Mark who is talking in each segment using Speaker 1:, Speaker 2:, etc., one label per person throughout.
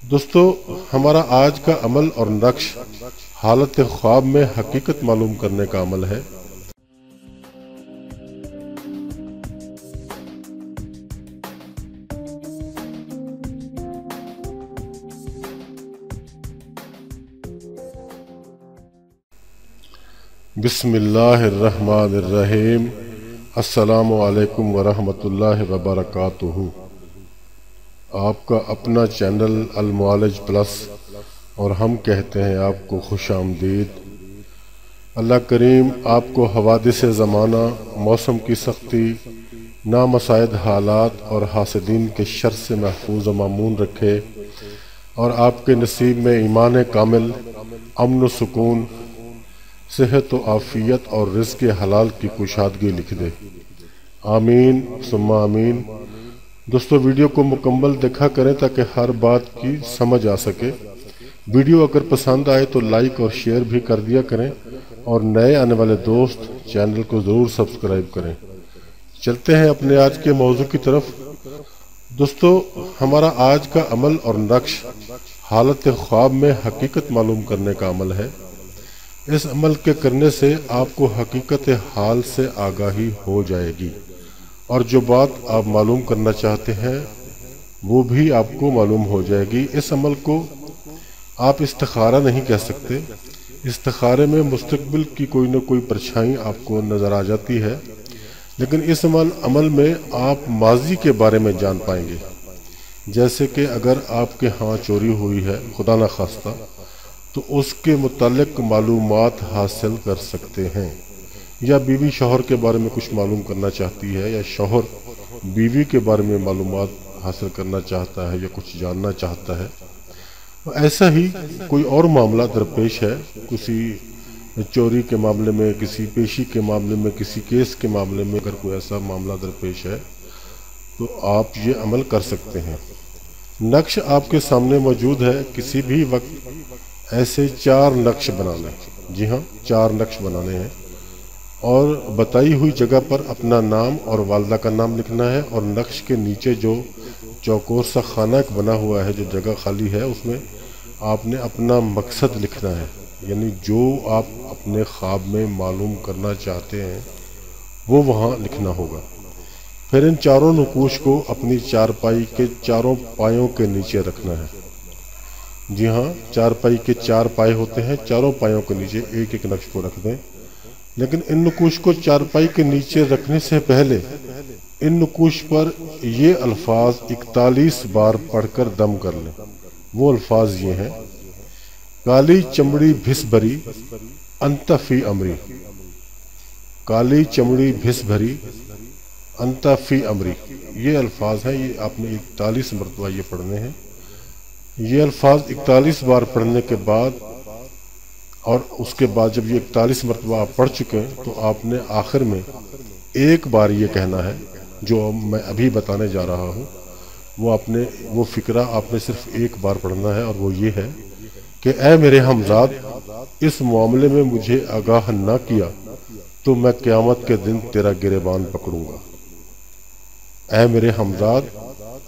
Speaker 1: دوستو، ہمارا آج کا عمل اور نقش حالت خواب میں حقیقت معلوم کرنے کا عمل ہے۔ بسم اللہ الرحمن الرحیم۔ السلام علیکم ورحمۃ اللہ وبرکاتہ۔ آپ کا اپنا چینل المعالج پلس اور ہم کہتے ہیں آپ کو خوش آمدید۔ اللہ کریم آپ کو حوادث زمانہ، موسم کی سختی، نامساعد حالات اور حاسدین کے شر سے محفوظ و مامون رکھے، اور آپ کے نصیب میں ایمان کامل، امن و سکون، صحت و عافیت اور رزق حلال کی کشادگی لکھ دے۔ آمین ثم آمین۔ دوستو، ویڈیو کو مکمل دیکھا کریں تاکہ ہر بات کی سمجھ آ سکے۔ ویڈیو اگر پسند آئے تو لائک اور شیئر بھی کر دیا کریں، اور نئے آنے والے دوست چینل کو ضرور سبسکرائب کریں۔ چلتے ہیں اپنے آج کے موضوع کی طرف۔ دوستو، ہمارا آج کا عمل اور نقش حالت خواب میں حقیقت معلوم کرنے کا عمل ہے۔ اس عمل کے کرنے سے آپ کو حقیقت حال سے آگاہی ہو جائے گی، اور جو بات آپ معلوم کرنا چاہتے ہیں وہ بھی آپ کو معلوم ہو جائے گی۔ اس عمل کو آپ استخارہ نہیں کہہ سکتے۔ استخارے میں مستقبل کی کوئی نہ کوئی پرچھائی آپ کو نظر آ جاتی ہے، لیکن اس عمل میں آپ ماضی کے بارے میں جان پائیں گے۔ جیسے کہ اگر آپ کے ہاں چوری ہوئی ہے، خدا نخواستہ، تو اس کے متعلق معلومات حاصل کر سکتے ہیں، یا بیوی شوہر کے بارے میں کچھ معلوم کرنا چاہتی ہے، یا شوہر بیوی کے بارے میں معلومات حاصل کرنا چاہتا ہے یا کچھ جاننا چاہتا ہے۔ ایسا ہی کوئی اور معاملہ درپیش ہے، کسی چوری کے معاملے میں، کسی پیشی کے معاملے میں، کسی کیس کے معاملے میں اگر کوئی ایسا معاملہ درپیش ہے تو آپ یہ عمل کر سکتے ہیں۔ نقش آپ کے سامنے موجود ہے۔ کسی بھی وقت ایسے 4 نقش بنا لیں۔ جی ہاں، 4 نقش بنانے ہیں، اور بتائی ہوئی جگہ پر اپنا نام اور والدہ کا نام لکھنا ہے، اور نقش کے نیچے جو چوکور سا خانہ بنا ہوا ہے، جو جگہ خالی ہے، اس میں آپ نے اپنا مقصد لکھنا ہے، یعنی جو آپ اپنے خواب میں معلوم کرنا چاہتے ہیں وہ وہاں لکھنا ہوگا۔ پھر ان 4 نقوش کو اپنی چارپائی کے 4 پایوں کے نیچے رکھنا ہے۔ جی ہاں، چارپائی کے 4 پائے ہوتے ہیں، 4 پایوں کے نیچے ایک ایک نقش کو رکھ دیں۔ لیکن ان نقوش کو چارپائی کے نیچے رکھنے سے پہلے ان نقوش پر یہ الفاظ 41 بار پڑھ کر دم کر لیں۔ وہ الفاظ یہ ہیں: کالی چمڑی بھس بھری انت فی امری، کالی چمڑی بھس بھری انت فی امری۔ یہ الفاظ ہیں، یہ آپ نے 41 مرتبہ یہ پڑھنے ہیں۔ یہ الفاظ 41 بار پڑھنے کے بعد، اور اس کے بعد جب یہ 41 مرتبہ آپ پڑھ چکے ہیں، تو آپ نے آخر میں ایک بار یہ کہنا ہے جو میں ابھی بتانے جا رہا ہوں۔ وہ فقرہ آپ نے صرف ایک بار پڑھنا ہے، اور وہ یہ ہے کہ اے میرے ہمزاد، اس معاملے میں مجھے آگاہ نہ کیا تو میں قیامت کے دن تیرا گریبان پکڑوں گا۔ اے میرے ہمزاد،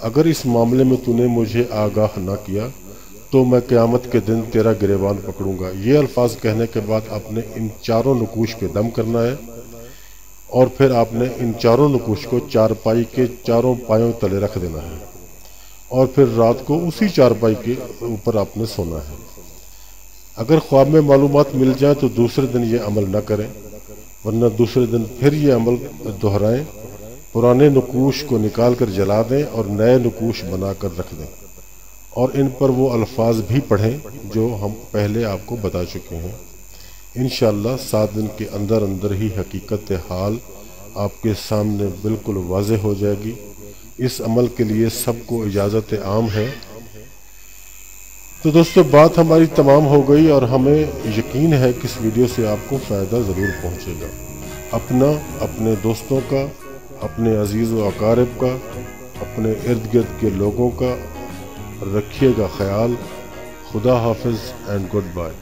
Speaker 1: اگر اس معاملے میں تو نے مجھے آگاہ نہ کیا تو میں قیامت کے دن تیرا گریبان پکڑوں گا۔ یہ الفاظ کہنے کے بعد آپ نے ان 4 نقوش پہ دم کرنا ہے، اور پھر آپ نے ان 4 نقوش کو چارپائی کے 4 پایوں تلے رکھ دینا ہے، اور پھر رات کو اسی چارپائی کے اوپر آپ نے سونا ہے۔ اگر خواب میں معلومات مل جائیں تو دوسرے دن یہ عمل نہ کریں، ورنہ دوسرے دن پھر یہ عمل دہرائیں۔ پرانے نقوش کو نکال کر جلا دیں اور نئے نقوش بنا کر رکھ دیں، اور ان پر وہ الفاظ بھی پڑھیں جو ہم پہلے آپ کو بتا چکے ہیں۔ انشاءاللہ 7 دن کے اندر اندر ہی حقیقت حال آپ کے سامنے بالکل واضح ہو جائے گی۔ اس عمل کے لیے سب کو اجازت عام ہے۔ تو دوستو، بات ہماری تمام ہو گئی، اور ہمیں یقین ہے کہ اس ویڈیو سے آپ کو فائدہ ضرور پہنچے گا۔ اپنا، اپنے دوستوں کا، اپنے عزیز و اقارب کا، اپنے ارد گرد کے لوگوں کا رکھیے گا خیال۔ خدا حافظ اینڈ گڈ بائے۔